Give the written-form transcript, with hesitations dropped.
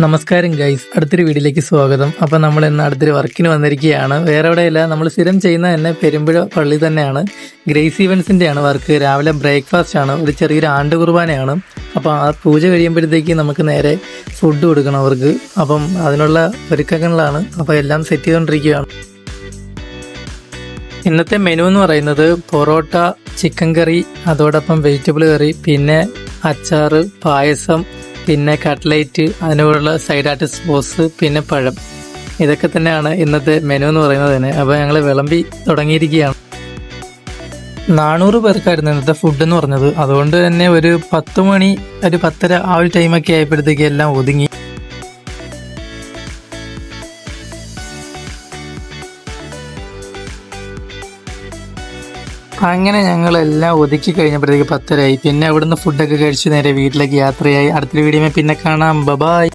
നമസ്കാരം ഗൈസ്, അടുത്തൊരു വീഡിയോയിലേക്ക് സ്വാഗതം. അപ്പോൾ നമ്മൾ ഇന്ന് അടുത്തൊരു വർക്കിന് വന്നിരിക്കുകയാണ്. വേറെ എവിടെയല്ല, നമ്മൾ സ്ഥിരം ചെയ്യുന്ന തന്നെ പെരുമ്പുഴ പള്ളി തന്നെയാണ്. ഗ്രേസ് ഈവൻസിൻ്റെയാണ് വർക്ക്. രാവിലെ ബ്രേക്ക്ഫാസ്റ്റ് ആണ്, ഒരു ചെറിയൊരു ആണ്ട് കുർബാനയാണ്. അപ്പോൾ ആ പൂജ കഴിയുമ്പോഴത്തേക്ക് നമുക്ക് നേരെ ഫുഡ് കൊടുക്കണം അവർക്ക്. അപ്പം അതിനുള്ള ഒരുക്കങ്ങളിലാണ്. അപ്പോൾ എല്ലാം സെറ്റ് ചെയ്തുകൊണ്ടിരിക്കുകയാണ്. ഇന്നത്തെ മെനു എന്ന് പറയുന്നത് പൊറോട്ട, ചിക്കൻ കറി, അതോടൊപ്പം വെജിറ്റബിൾ കറി, പിന്നെ അച്ചാറ്, പായസം, പിന്നെ കട്ട്ലേറ്റ്, അതിനുള്ള സൈഡായിട്ട് സോസ്, പിന്നെ പഴം. ഇതൊക്കെ തന്നെയാണ് ഇന്നത്തെ മെനു എന്ന് പറയുന്നത് തന്നെ. അപ്പോൾ ഞങ്ങൾ വിളമ്പി തുടങ്ങിയിരിക്കുകയാണ്. 400 പേർക്കായിരുന്നു ഇന്നത്തെ ഫുഡ് എന്ന് പറഞ്ഞത്. അതുകൊണ്ട് തന്നെ ഒരു 10 മണി, ഒരു 10:30 ആ ഒരു ടൈമൊക്കെ ആയപ്പോഴത്തേക്ക് എല്ലാം ഒതുങ്ങി. അങ്ങനെ ഞങ്ങളെല്ലാം ഒതുക്കി കഴിഞ്ഞപ്പോഴത്തേക്ക് 10:30 ആയി. പിന്നെ അവിടുന്ന് ഫുഡൊക്കെ കഴിച്ച് നേരെ വീട്ടിലേക്ക് യാത്രയായി. അടുത്തൊരു വീഡിയോ പിന്നെ കാണാം. ബൈ.